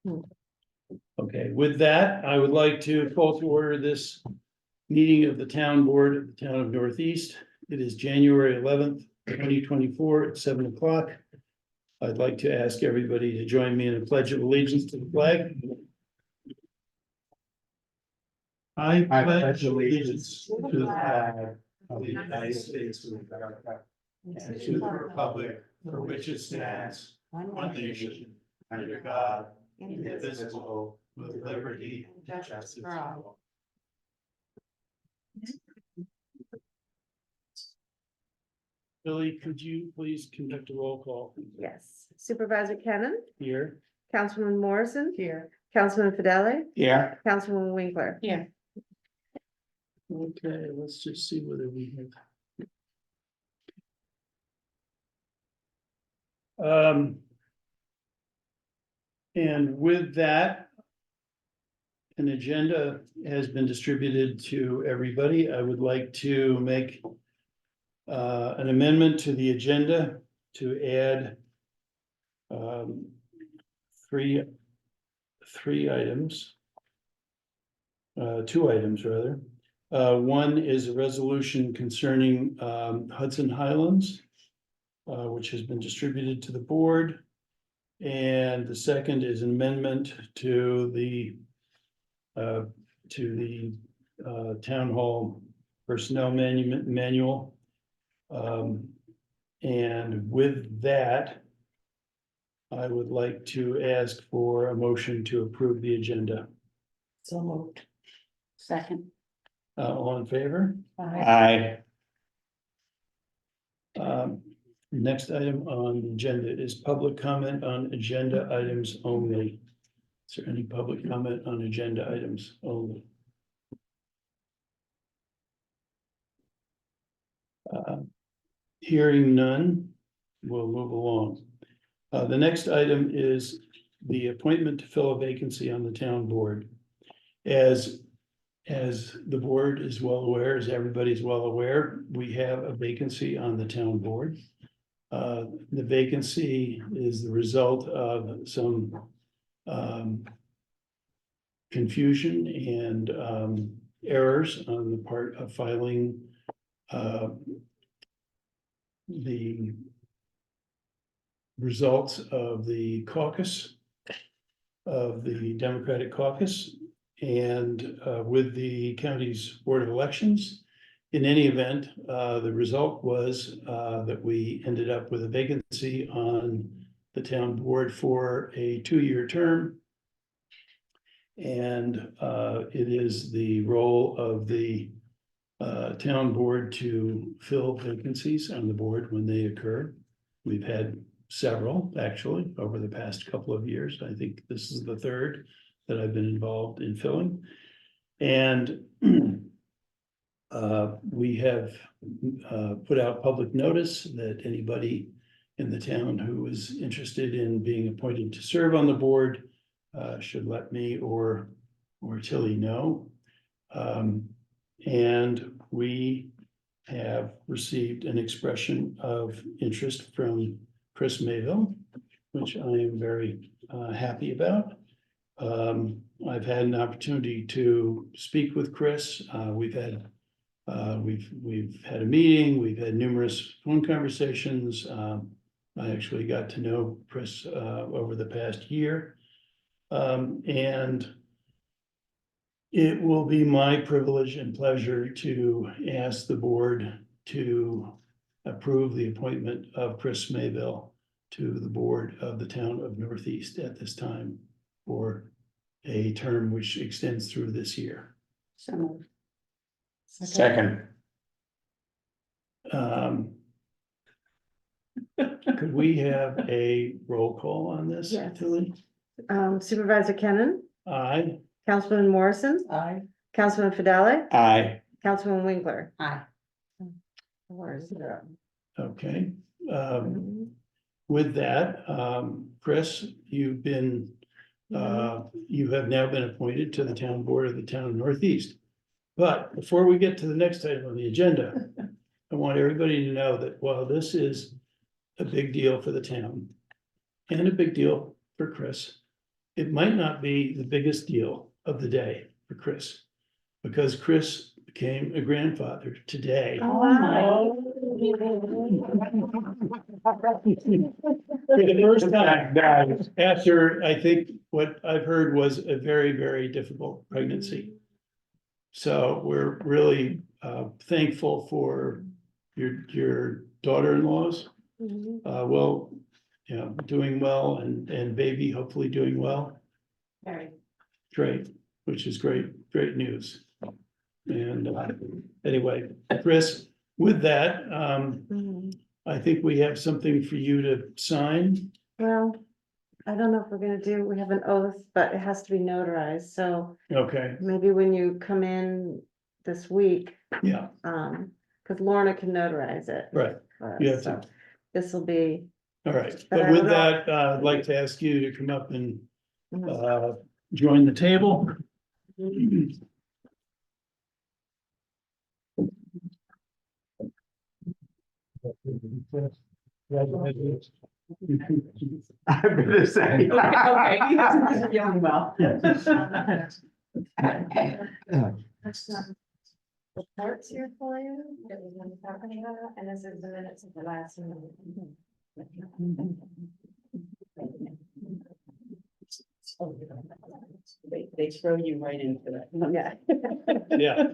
Okay, with that, I would like to call to order this meeting of the town board of the town of Northeast. It is January 11th, 2024 at 7 o'clock. I'd like to ask everybody to join me in a pledge of allegiance to the flag. I pledge allegiance to the flag of the United States of America and to the republic for which it stands, one nation, under God, indivisible, with liberty and justice for all. Billy, could you please conduct a roll call Yes, Supervisor Cannon, here? Councilman Morrison. Here. Councilman Fidele, Yeah. Councilwoman Winkler. Here. Okay, let's just see whether we have. And with that, an agenda has been distributed to everybody. I would like to make an amendment to the agenda to add three items. Two items rather. One is a resolution concerning Hudson Highlands, which has been distributed to the board. And the second is an amendment to the town hall personnel manual. And with that, I would like to ask for a motion to approve the agenda. So moved. Second. All in favor? Aye. Next item on the agenda is public comment on agenda items only. Is there any public comment on agenda items only? Hearing none, we'll move along. The next item is the appointment to fill a vacancy on the town board. As the board is well aware, as everybody's well aware, we have a vacancy on the town board. The vacancy is the result of some confusion and errors on the part of filing the results of the caucus of the Democratic caucus and with the county's Board of Elections. In any event, the result was that we ended up with a vacancy on the town board for a 2-year term. And it is the role of the town board to fill vacancies on the board when they occur. We've had several actually over the past couple of years. I think this is the third that I've been involved in filling. And we have put out public notice that anybody in the town who is interested in being appointed to serve on the board should let me or Tilly know. And we have received an expression of interest from Chris Mayville, which I am very happy about. I've had an opportunity to speak with Chris. We've had a meeting, we've had numerous phone conversations. I actually got to know Chris over the past year. And it will be my privilege and pleasure to ask the board to approve the appointment of Chris Mayville to the board of the town of Northeast at this time for a term which extends through this year. So moved. Second. Could we have a roll call on this, Yes. Tilly? Supervisor Cannon, Aye. Councilman Morrison, Aye. Councilman Fidele, Aye. Councilwoman Winkler. Aye. Okay. With that, Chris, you have now been appointed to the town board of the town of Northeast. But before we get to the next item on the agenda, I want everybody to know that while this is a big deal for the town and a big deal for Chris, it might not be the biggest deal of the day for Chris. Because Chris became a grandfather today. Oh, wow. For the first time, after, I think, what I've heard was a very, very difficult pregnancy. So we're really thankful for your daughter-in-laws, Mhm. well, you know, doing well and baby hopefully doing well. Very. Great, which is great news. And anyway, Chris, with that, Mhm. I think we have something for you to sign. Well, I don't know if we're gonna do, we have an oath, but it has to be notarized, so Okay, maybe when you come in this week, yeah, cause Lorna can notarize it. right, for us, you have so to. This'll be. All right. But But I with don't know. that, I'd like to ask you to come up and Mhm. join the table. I'm gonna say. Okay, he wasn't feeling well. Reports here for you, that we're gonna be talking about, and this is the minutes of the last meeting. They throw you right into it. Yeah. Yeah.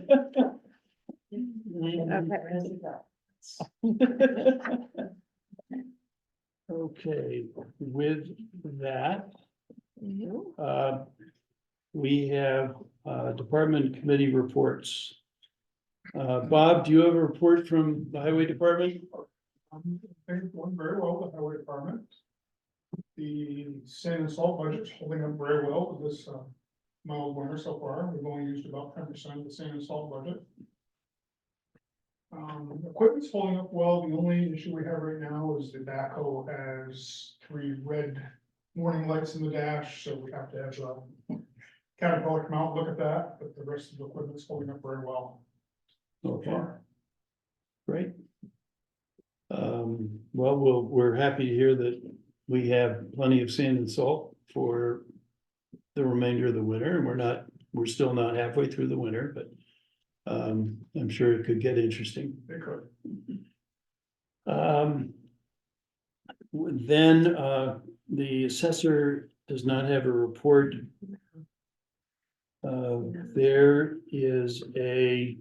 Okay, with that, we have department committee reports. Bob, do you have a report from the highway department? Things going very well with the highway department. The sand and salt budget's holding up very well with this mild winter so far. We've only used about 10% of the sand and salt budget. Equipment's holding up well. The only issue we have right now is the backhoe has 3 red warning lights in the dash, so we have to have Caterpillar come out and look at that, but the rest of the equipment's holding up very well so Okay. far. Great. Well, we're happy to hear that we have plenty of sand and salt for the remainder of the winter, and we're still not halfway through the winter, but I'm sure it could get interesting. They could. Then the assessor does not have a report. There is the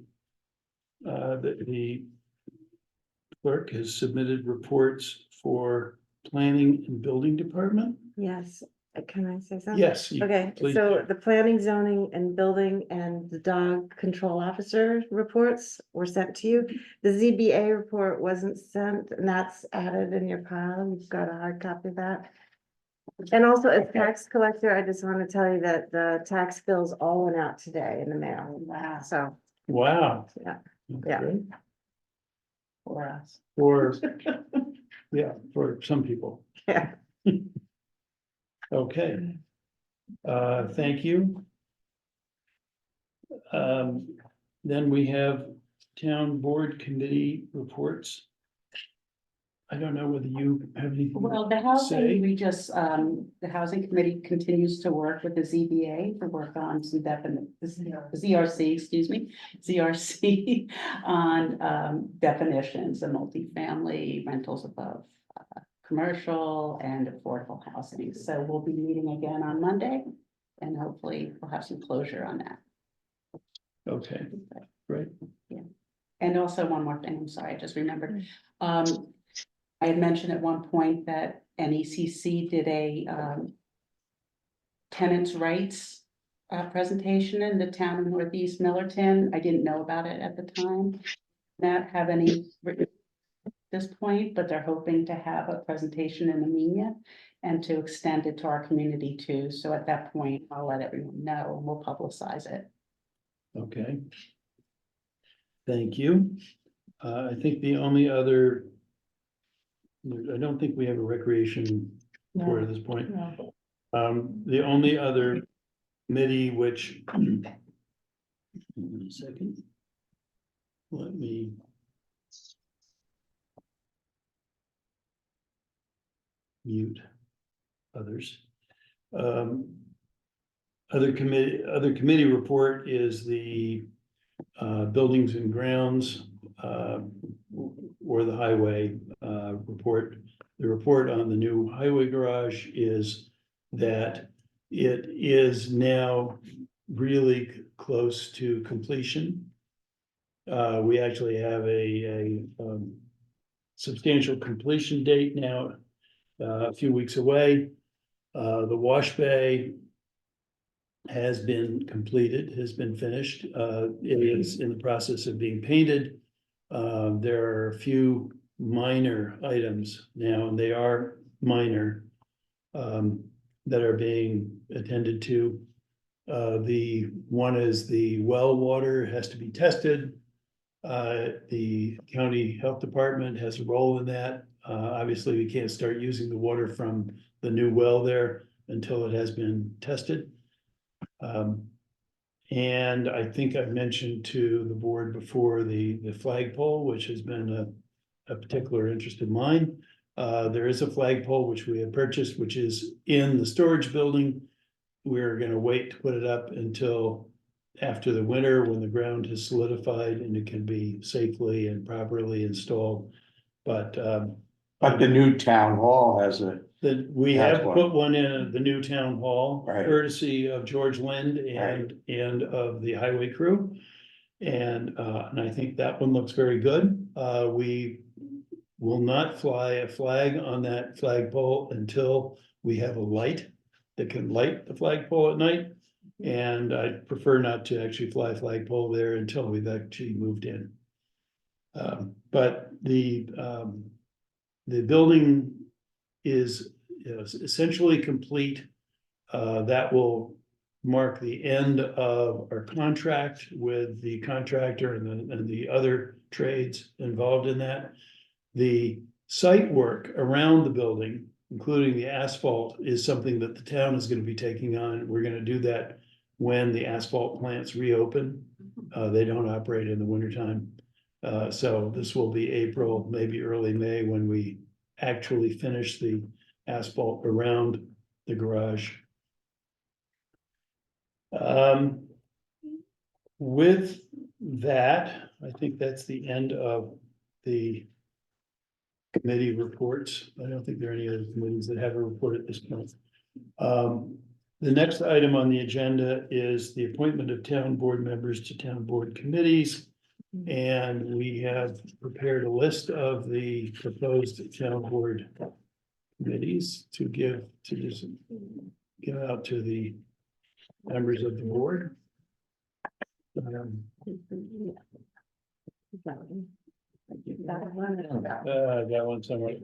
clerk has submitted reports for planning and building department. Yes, can I say something? Yes. Okay, please so do. the planning, zoning and building and the dog control officer reports were sent to you. The ZBA report wasn't sent, and that's added in your pile. You've got a hard copy of that. And also as tax collector, I just want to tell you that the tax bills all went out today in the mail. Wow, So, Wow. Yeah. That's Yeah. great. for us. For, yeah, for some people. yeah. Okay. Thank you. Then we have town board committee reports. I don't know whether you have anything. Well, the Say. housing, the housing committee continues to work with the ZBA to work on some definite, ZRC, excuse me, ZRC on definitions of multifamily rentals above commercial and affordable housing. So we'll be meeting again on Monday and hopefully we'll have some closure on that. Okay, great. And also one more thing, I'm sorry, I just remembered. I had mentioned at one point that NECC did a tenants' rights presentation in the town of Northeast Millerton. I didn't know about it at the time. Not have any written at this point, but they're hoping to have a presentation in Amenia and to extend it to our community too. So at that point, I'll let everyone know and we'll publicize it. Okay. Thank you. I think the only other. I don't think we have a recreation report at this point. The only other committee which. Hang on a second. Let me. Mute others. other committee report is the buildings and grounds or the highway report. The report on the new highway garage is that it is now really close to completion. We actually have a substantial completion date now, a few weeks away. The wash bay has been completed, has been finished. It is in the process of being painted. There are a few minor items now, and they are minor, that are being attended to. The one is the well water has to be tested. The county health department has a role in that. Obviously, we can't start using the water from the new well there until it has been tested. And I think I've mentioned to the board before the flagpole, which has been a particular interest of mine. There is a flagpole which we have purchased, which is in the storage building. We're gonna wait to put it up until after the winter, when the ground has solidified and it can be safely and properly installed. But the new town hall has a, that we That's have one. put one in at the new town hall, Right. courtesy of George Lind and of the highway crew. And I think that one looks very good. We will not fly a flag on that flagpole until we have a light that can light the flagpole at night. And I prefer not to actually fly a flagpole there until we've actually moved in. But the building is essentially complete. That will mark the end of our contract with the contractor and the other trades involved in that. The site work around the building, including the asphalt, is something that the town is going to be taking on. We're going to do that when the asphalt plants reopen. They don't operate in the wintertime. So this will be April, maybe early May, when we actually finish the asphalt around the garage. With that, I think that's the end of the committee reports. I don't think there are any other committees that have a report at this point. The next item on the agenda is the appointment of town board members to town board committees. And we have prepared a list of the proposed town board committees to give out to the members of the board. I got one somewhere.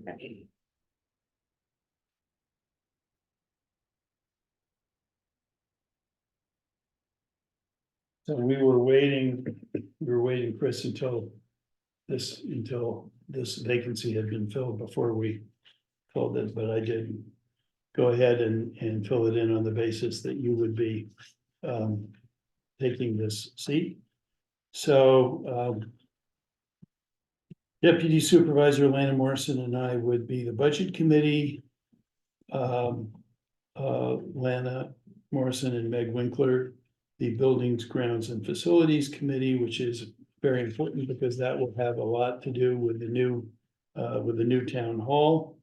So we were waiting, Chris, until this vacancy had been filled before we filled it, but I did go ahead and fill it in on the basis that you would be taking this seat. So Deputy Supervisor Lana Morrison and I would be the Budget Committee. Lana Morrison and Meg Winkler, the Buildings, Grounds and Facilities Committee, which is very important because that will have a lot to do with the new town hall.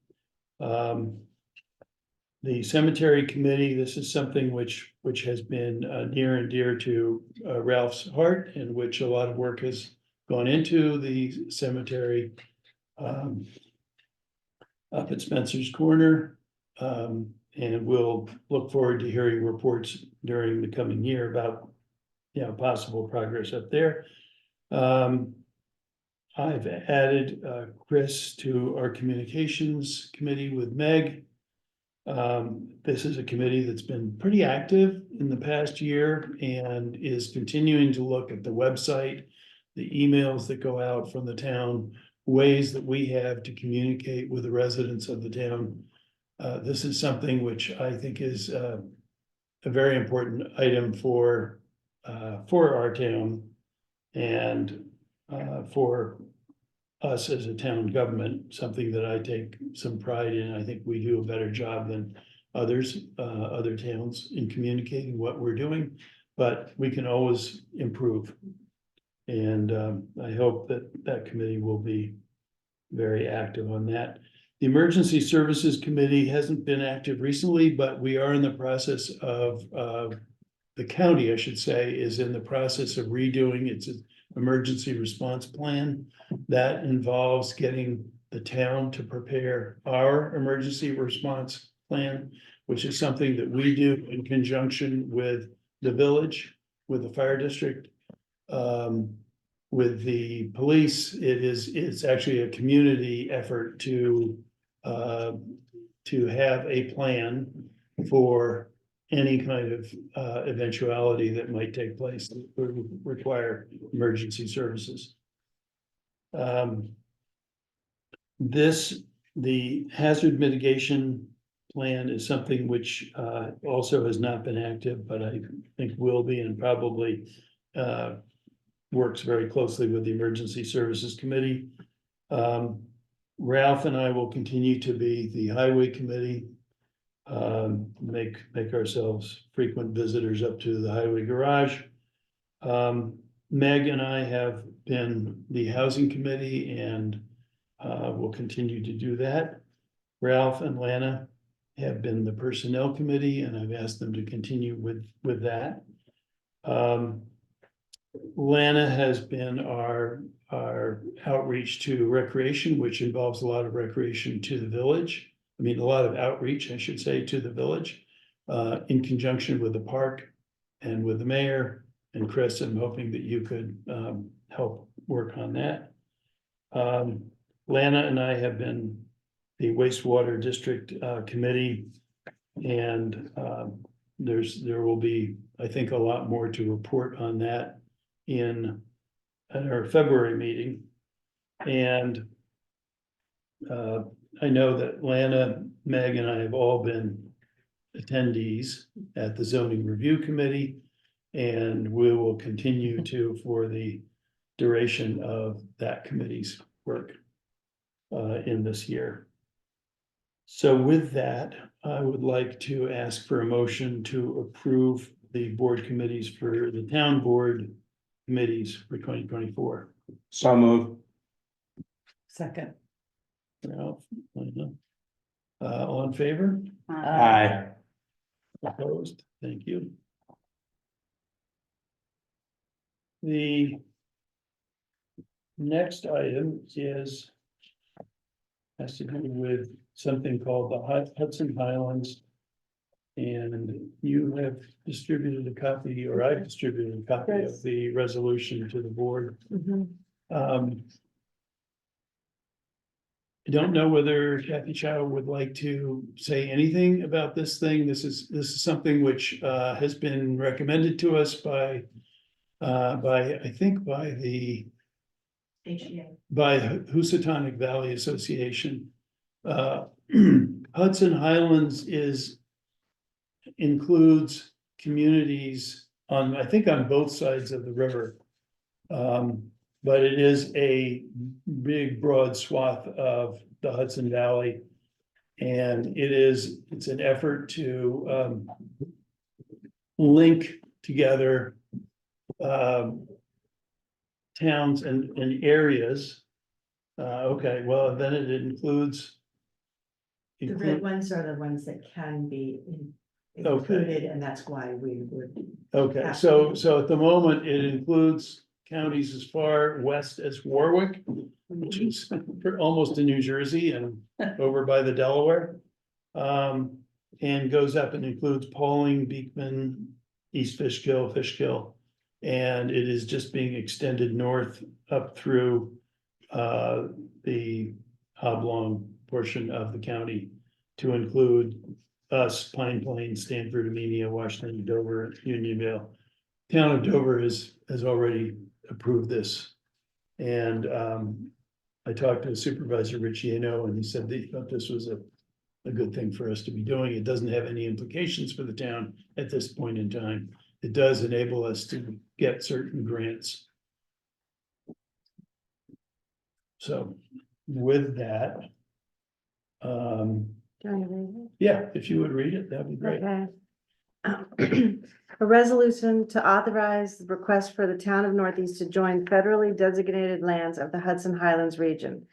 The Cemetery Committee, this is something which has been near and dear to Ralph's heart, and which a lot of work has gone into the cemetery up at Spencer's Corner. And we'll look forward to hearing reports during the coming year about, possible progress up there. I've added Chris to our communications committee with Meg. This is a committee that's been pretty active in the past year and is continuing to look at the website, the emails that go out from the town, ways that we have to communicate with the residents of the town. This is something which I think is a very important item for our town and for us as a town government, something that I take some pride in. I think we do a better job than other towns in communicating what we're doing, but we can always improve. And I hope that that committee will be very active on that. The Emergency Services Committee hasn't been active recently, but we are in the process of, the county, I should say, is in the process of redoing its emergency response plan. That involves getting the town to prepare our emergency response plan, which is something that we do in conjunction with the village, with the fire district. With the police, it's actually a community effort to have a plan for any kind of eventuality that might take place that would require emergency services. The hazard mitigation plan is something which also has not been active, but I think will be, and probably works very closely with the Emergency Services Committee. Ralph and I will continue to be the Highway Committee. Make ourselves frequent visitors up to the Highway Garage. Meg and I have been the Housing Committee and will continue to do that. Ralph and Lana have been the Personnel Committee, and I've asked them to continue with that. Lana has been our outreach to recreation, which involves a lot of recreation to the village. I mean, a lot of outreach, I should say, to the village, in conjunction with the park and with the mayor and Chris. I'm hoping that you could help work on that. Lana and I have been the wastewater district committee, and there will be, I think, a lot more to report on that in our February meeting. And I know that Lana, Meg, and I have all been attendees at the zoning review committee, and we will continue to for the duration of that committee's work in this year. So with that, I would like to ask for a motion to approve the board committees for the town board committees for 2024. So move. Second. Ralph, Lana. All in favor? Aye. Opposed? Thank you. The next item has to do with something called the Hudson Highlands. And you have distributed a copy, or I've distributed a copy Yes. of the resolution to the board. Mhm. I don't know whether Kathy Chow would like to say anything about this thing. This is something which has been recommended to us by I think by the Housatonic Valley Association. Hudson Highlands includes communities on, I think, on both sides of the river. But it is a big, broad swath of the Hudson Valley. And it's an effort to link together towns and areas. Okay, well, then it includes. The red ones are the ones that can be included, and that's why we would. Okay, so at the moment, it includes counties as far west as Warwick, which is almost to New Jersey and over by the Delaware. And goes up and includes Pauling, Beekman, East Fishkill, Fishkill. And it is just being extended north up through the oblong portion of the county to include us, Pine Plains, Stanford, Amelia, Washington, Dover, Unionville. Town of Dover has already approved this. And I talked to Supervisor Ricciano, and he said that he thought this was a good thing for us to be doing. It doesn't have any implications for the town at this point in time. It does enable us to get certain grants. So with that, Do you want to read it? Yeah, if you would read it, that'd be great. Okay. A resolution to authorize the request for the town of Northeast to join federally designated lands of the Hudson Highlands region.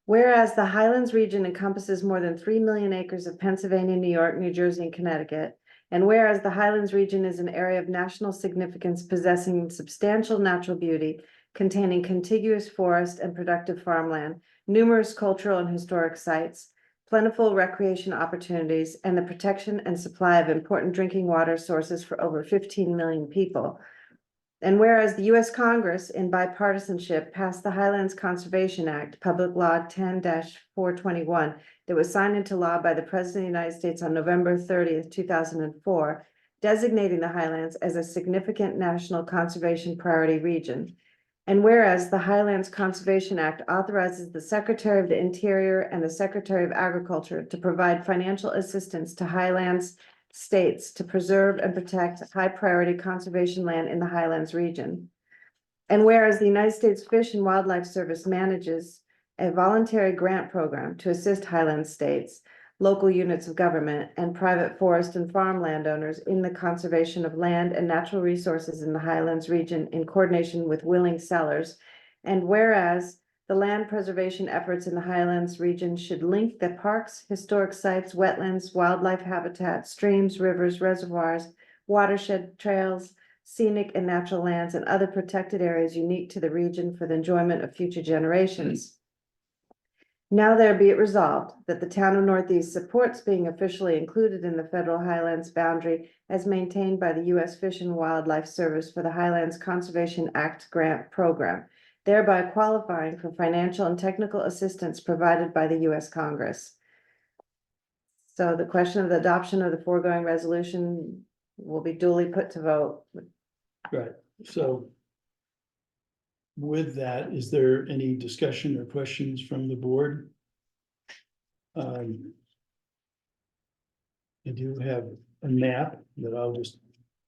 Whereas the Highlands region encompasses more than 3 million acres of Pennsylvania, New York, New Jersey, and Connecticut. And whereas the Highlands region is an area of national significance possessing substantial natural beauty, containing contiguous forest and productive farmland, numerous cultural and historic sites, plentiful recreation opportunities, and the protection and supply of important drinking water sources for over 15 million people. And whereas the U.S. Congress in bipartisanship passed the Highlands Conservation Act, Public Law 10-421, that was signed into law by the President of the United States on November 30th, 2004, designating the Highlands as a significant national conservation priority region. And whereas the Highlands Conservation Act authorizes the Secretary of the Interior and the Secretary of Agriculture to provide financial assistance to Highlands states to preserve and protect high-priority conservation land in the Highlands region. And whereas the United States Fish and Wildlife Service manages a voluntary grant program to assist Highlands states, local units of government, and private forest and farm landowners in the conservation of land and natural resources in the Highlands region in coordination with willing sellers. And whereas the land preservation efforts in the Highlands region should link the parks, historic sites, wetlands, wildlife habitat, streams, rivers, reservoirs, watershed trails, scenic and natural lands, and other protected areas unique to the region for the enjoyment of future generations. Now there be it resolved that the town of Northeast supports being officially included in the federal Highlands boundary as maintained by the U.S. Fish and Wildlife Service for the Highlands Conservation Act grant program, thereby qualifying for financial and technical assistance provided by the U.S. Congress. So the question of the adoption of the foregoing resolution will be duly put to vote. Right, so. With that, is there any discussion or questions from the board? I do have a map that I'll just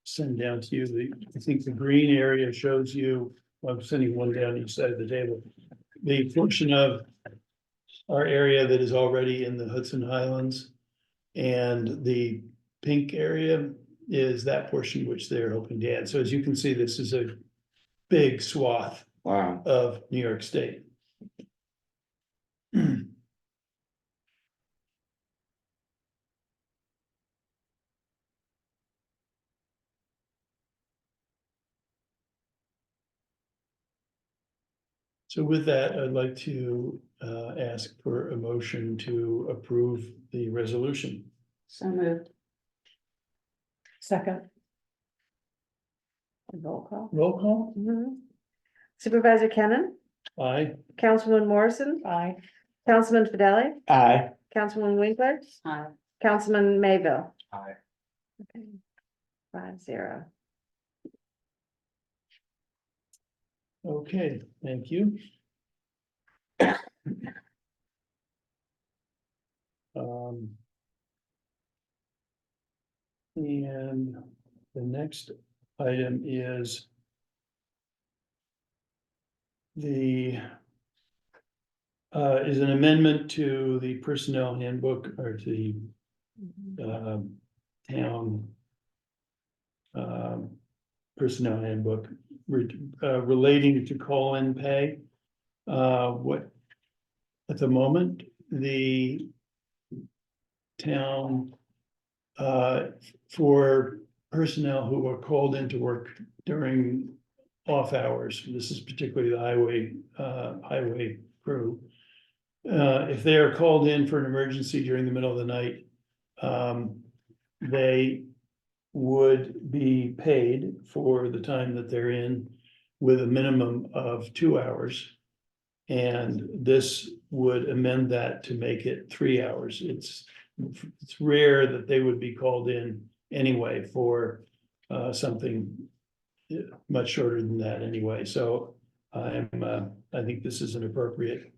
send down to you. I think the green area shows you, well, I'm sending one down each side of the table. The portion of our area that is already in the Hudson Highlands. And the pink area is that portion which they're hoping to add. So as you can see, this is a big swath Wow. of New York State. So with that, I'd like to ask for a motion to approve the resolution. So moved. Second. Roll call. Roll call? Mhm. Supervisor Kennen, Aye. Councilman Morrison, Aye. Councilman Fideli, Aye. Councilman Winkler, Aye. Councilman Mayville. Aye. Okay. 5-0. Okay, thank you. And the next item is is an amendment to the personnel handbook or to the town personnel handbook relating to call-in pay. What at the moment, the town for personnel who are called into work during off hours, this is particularly the highway crew. If they are called in for an emergency during the middle of the night, they would be paid for the time that they're in with a minimum of 2 hours. And this would amend that to make it 3 hours. It's rare that they would be called in anyway for something much shorter than that anyway. So I think this is an appropriate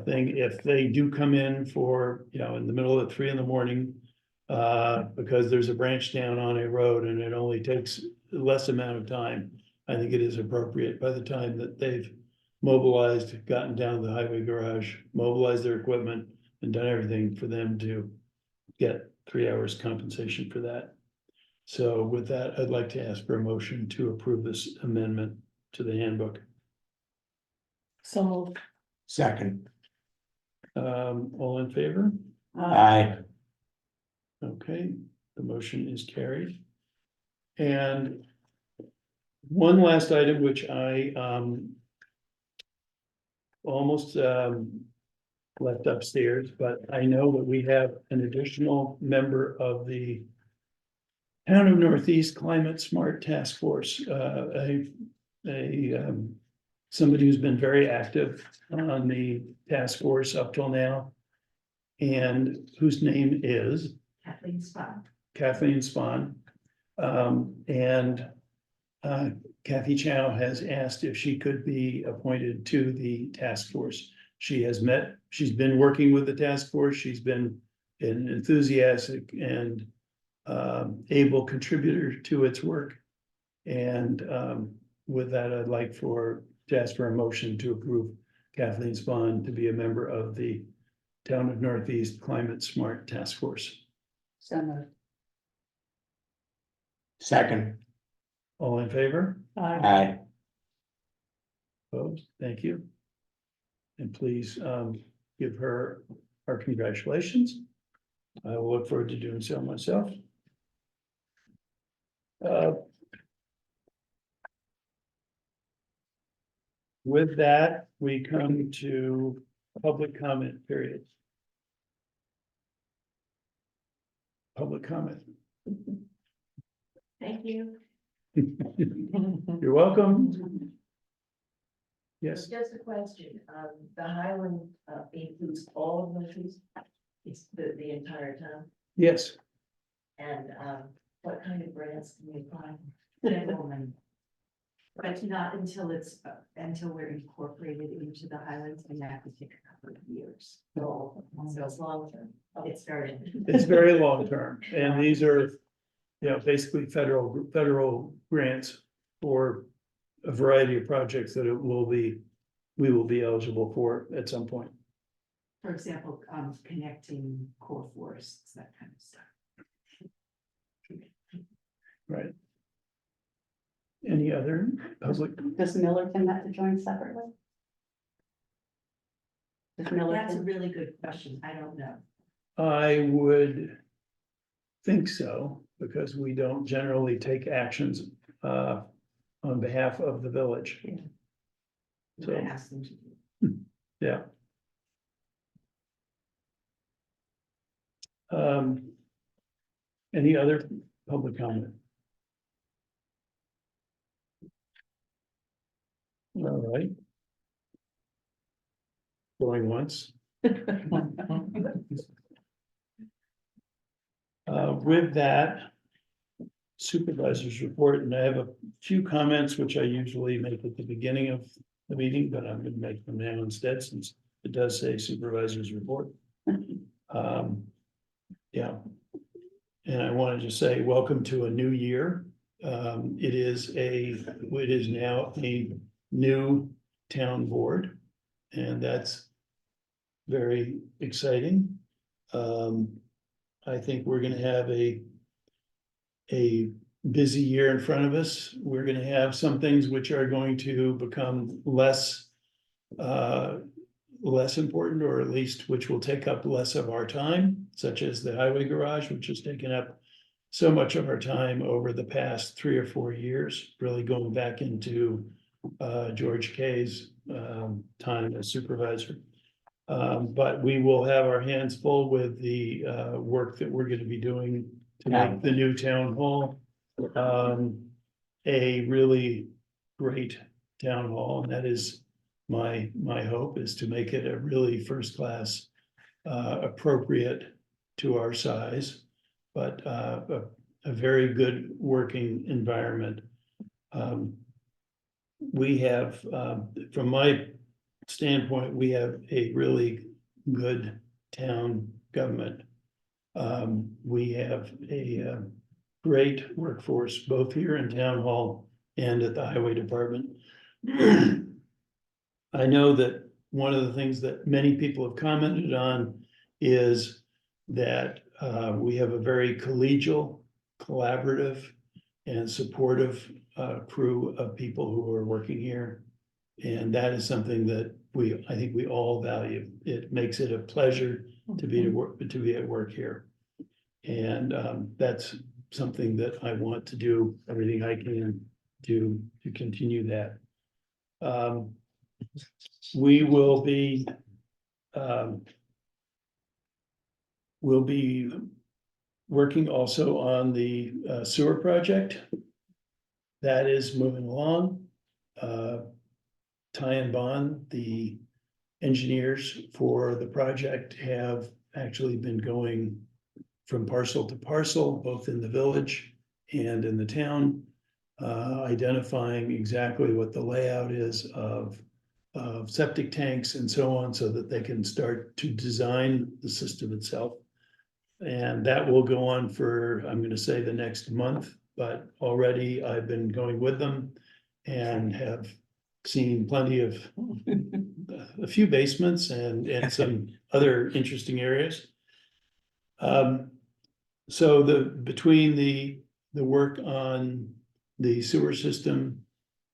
thing. If they do come in for, in the middle of 3 a.m, because there's a branch down on a road and it only takes less amount of time, I think it is appropriate by the time that they've mobilized, gotten down to the highway garage, mobilized their equipment, and done everything for them to get 3 hours compensation for that. So with that, I'd like to ask for a motion to approve this amendment to the handbook. So moved. Second. All in favor? Aye. Okay, the motion is carried. And one last item, which I almost left upstairs, but I know that we have an additional member of the Town of Northeast Climate Smart Task Force, somebody who's been very active on the task force up till now, and whose name is Kathleen Spahn. Kathleen Spahn. And Kathy Chow has asked if she could be appointed to the task force. She's been working with the task force. She's been an enthusiastic and able contributor to its work. And with that, I'd like to ask for a motion to approve Kathleen Spahn to be a member of the Town of Northeast Climate Smart Task Force. So moved. Second. All in favor? Aye. Opposed? Thank you. And please give her our congratulations. I will look forward to doing so myself. With that, we come to public comment period. Public comment. Thank you. You're welcome. Yes, Just a question, the Highland includes all of the trees? It's the entire town, yes. and what kind of grants can we apply? General money. But not until until we're incorporated into the Highlands, and that could take a couple of years. So it's long term. It's very. It's very long term, and these are, basically federal grants for a variety of projects that we will be eligible for at some point. For example, connecting core forests, that kind of stuff. Right. Any other public? Does Millerton have to join separately? Does That's a Millerton? really good question. I don't know. I would think so, because we don't generally take actions on behalf of the village. I'm So- gonna ask them to do. Yeah. Any other public comment? All right. Going once. With that, supervisor's report, and I have a few comments which I usually make at the beginning of the meeting, but I'm gonna make them now instead, since it does say supervisor's report. Yeah. And I wanted to say, welcome to a new year. It is now a new town board, and that's very exciting. I think we're gonna have a busy year in front of us. We're gonna have some things which are going to become less important, or at least which will take up less of our time, such as the highway garage, which has taken up so much of our time over the past 3 or 4 years, really going back into George Kay's time as supervisor. But we will have our hands full with the work that we're gonna be doing to make the new town hall a really great town hall, and that is my hope, is to make it a really first class, appropriate to our size, but a very good working environment. We have, from my standpoint, we have a really good town government. We have a great workforce, both here in town hall and at the highway department. I know that one of the things that many people have commented on is that we have a very collegial, collaborative, and supportive crew of people who are working here. And that is something that I think we all value. It makes it a pleasure to be at work here. And that's something that I want to do everything I can to continue that. We will be we'll be working also on the sewer project. That is moving along. Ty and Bond, the engineers for the project, have actually been going from parcel to parcel, both in the village and in the town, identifying exactly what the layout is of septic tanks and so on, so that they can start to design the system itself. And that will go on for, I'm gonna say, the next month, but already I've been going with them and have seen plenty of, a few basements and some other interesting areas. So between the work on the sewer system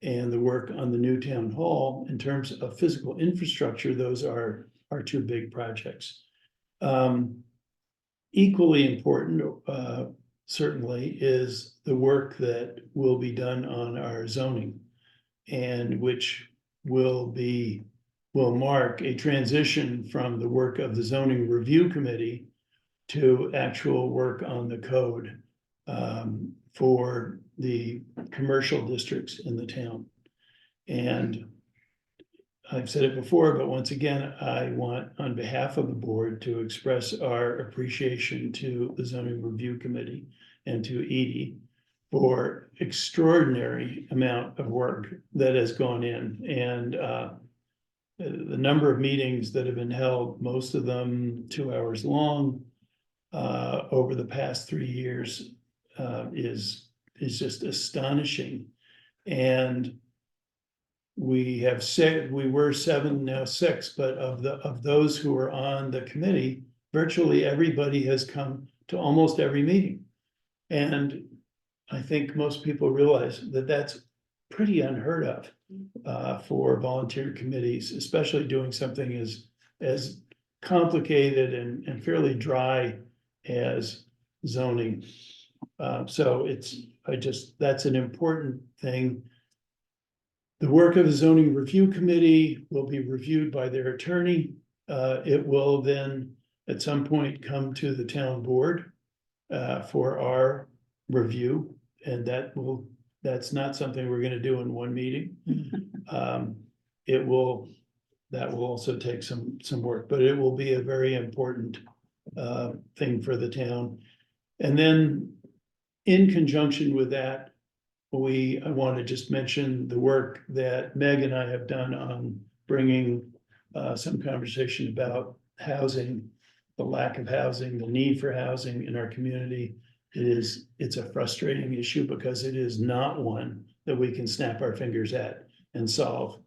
and the work on the new town hall, in terms of physical infrastructure, those are two big projects. Equally important, certainly, is the work that will be done on our zoning, and which will mark a transition from the work of the zoning review committee to actual work on the code for the commercial districts in the town. And I've said it before, but once again, I want, on behalf of the board, to express our appreciation to the zoning review committee and to Edie for extraordinary amount of work that has gone in. And the number of meetings that have been held, most of them 2 hours long, over the past 3 years, is just astonishing. And we were 7, now 6, but of those who are on the committee, virtually everybody has come to almost every meeting. And I think most people realize that that's pretty unheard of for volunteer committees, especially doing something as complicated and fairly dry as zoning. So that's an important thing. The work of the zoning review committee will be reviewed by their attorney. It will then at some point come to the town board for our review, and that's not something we're gonna do in one meeting. That will also take some work, but it will be a very important thing for the town. And then in conjunction with that, I want to just mention the work that Meg and I have done on bringing some conversation about housing, the lack of housing, the need for housing in our community. It's a frustrating issue because it is not one that we can snap our fingers at and solve.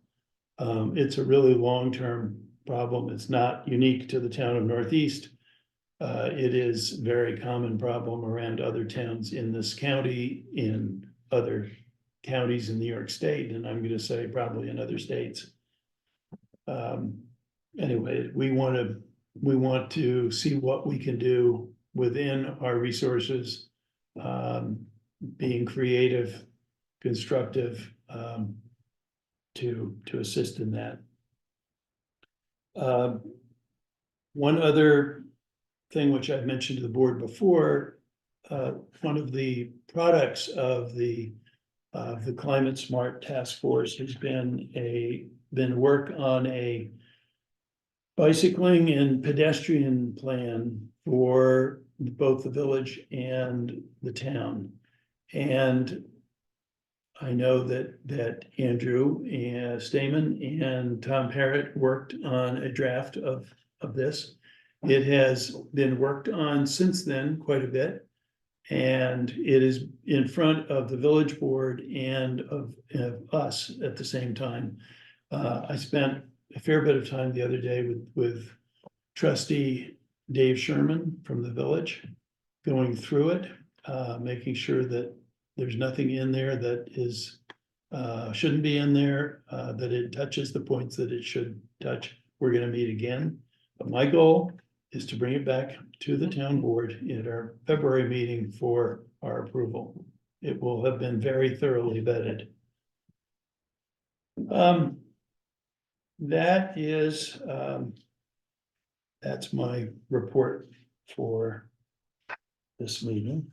It's a really long-term problem. It's not unique to the town of Northeast. It is a very common problem around other towns in this county, in other counties in New York State, and I'm gonna say probably in other states. Anyway, we want to see what we can do within our resources, being creative, constructive, to assist in that. One other thing which I've mentioned to the board before, one of the products of the Climate Smart Task Force has been work on a bicycling and pedestrian plan for both the village and the town. And I know that Andrew and Stamen and Tom Parrott worked on a draft of this. It has been worked on since then quite a bit. And it is in front of the village board and of us at the same time. I spent a fair bit of time the other day with trustee Dave Sherman from the village, going through it, making sure that there's nothing in there that is, shouldn't be in there, that it touches the points that it should touch. We're gonna meet again, but my goal is to bring it back to the town board in our February meeting for our approval. It will have been very thoroughly vetted. That is, that's my report for this meeting.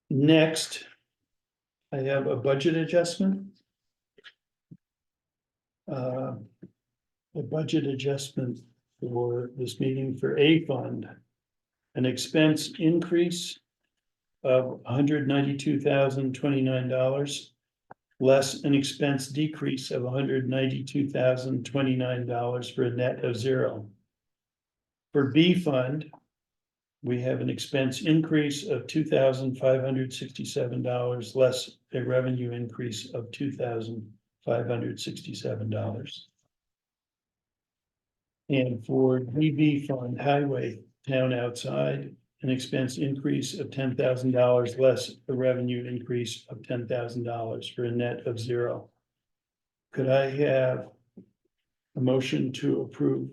Next, I have a budget adjustment. A budget adjustment for this meeting for a fund. An expense increase of $192,029. Less an expense decrease of $192,029 for a net of zero. For B fund, we have an expense increase of $2,567, less a revenue increase of $2,567. And for DB fund, highway, town outside, an expense increase of $10,000, less a revenue increase of $10,000 for a net of zero. Could I have a motion to approve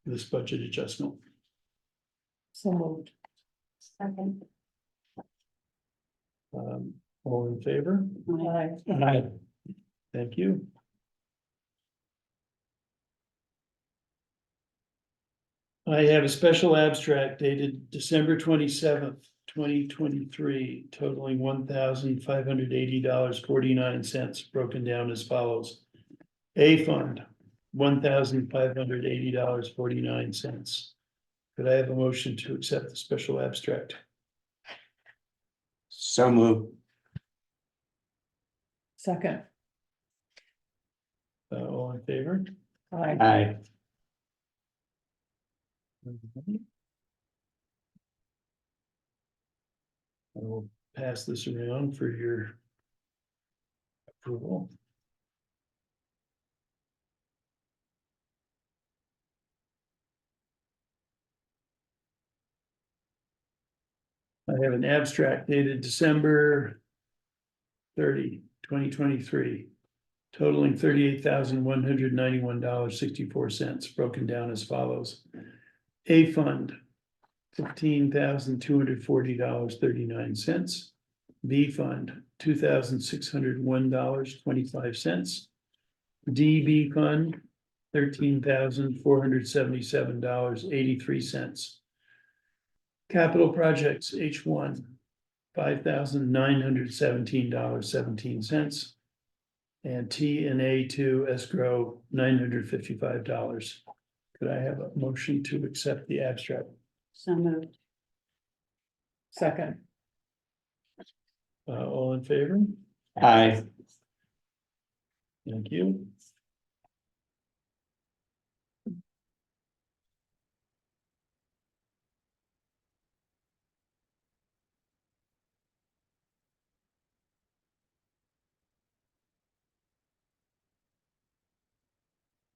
this budget adjustment? So moved. Second. All in favor? Aye. Aye. Thank you. I have a special abstract dated December 27th, 2023, totaling $1,580.49, broken down as follows. A fund, $1,580.49. Could I have a motion to accept the special abstract? So moved. Second. All in favor? Aye. Aye. I will pass this around for your approval. I have an abstract dated December 30, 2023, totaling $38,191.64, broken down as follows. A fund, $15,240.39. B fund, $2,601.25. DB fund, $13,477.83. Capital projects, H1, $5,917.17. And T and A2 escrow, $955. Could I have a motion to accept the abstract? So moved. Second. All in favor? Aye. Thank you.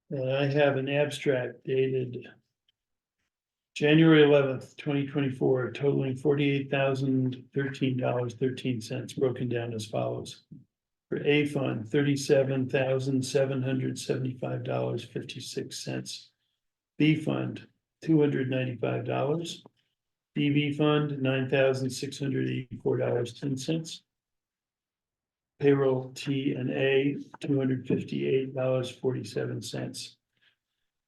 And I have an abstract dated January 11th, 2024, totaling $48,013.13, broken down as follows. For A fund, $37,775.56. B fund, $295. DB fund, $9,684.10. Payroll T and A, $258.47.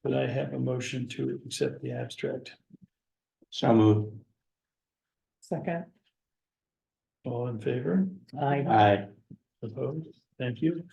But I have a motion to accept the abstract. So moved. Second. All in favor? Aye. Aye. Opposed? Thank you.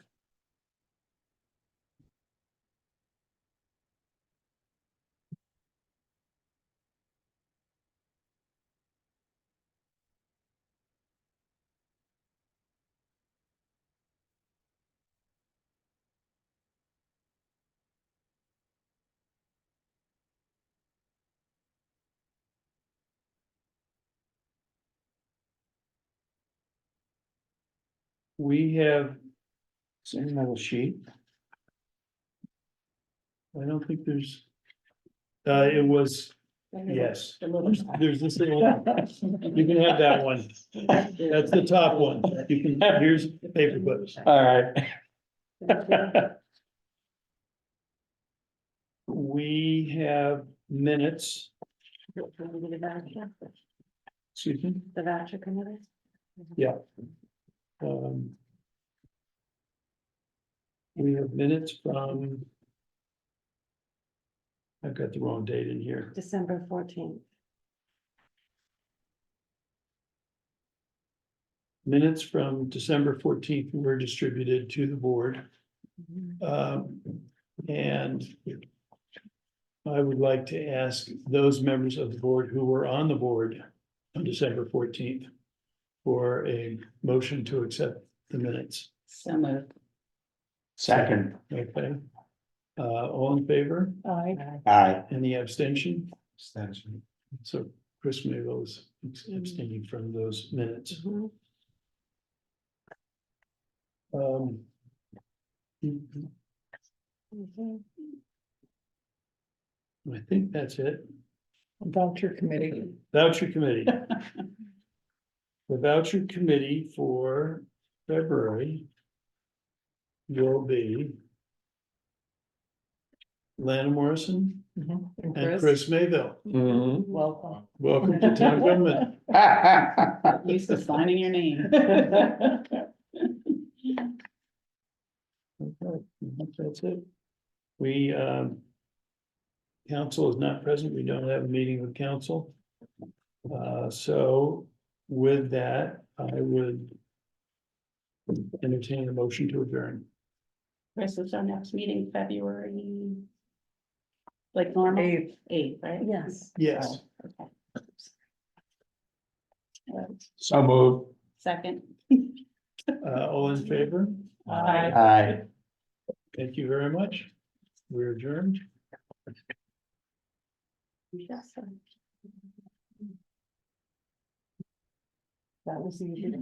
We have same little sheet. I don't think there's. It was, yes, The little side. there's this little, you can have that one. That's the top one. You can, here's paper clips. All right. We have minutes, The voucher, excuse me, the voucher committee. um. We have minutes from. I've got the wrong date in here. December 14th. Minutes from December 14th were distributed to the board. And I would like to ask those members of the board who were on the board on December 14th for a motion to accept the minutes. So moved. Second. Okay. All in favor? Aye. Any abstention? Extension. So Chris Mayville is abstaining from those minutes. Mhm. Um, Okay. I think that's it. Voucher committee. Voucher committee. The voucher committee for February will be Lana Morrison and Chris Mayville. Mhm. Welcome. Welcome to town government. Used to signing your name. Okay, that's it. We, council is not present. We don't have a meeting with council. So with that, I would entertain a motion to adjourn. Chris, is our next meeting February? Like normal? Eighth, right? Yes. Yes, Oh, okay. So moved. Second. all in favor? Aye. Aye. Thank you very much. We're adjourned. Yes. That was easy.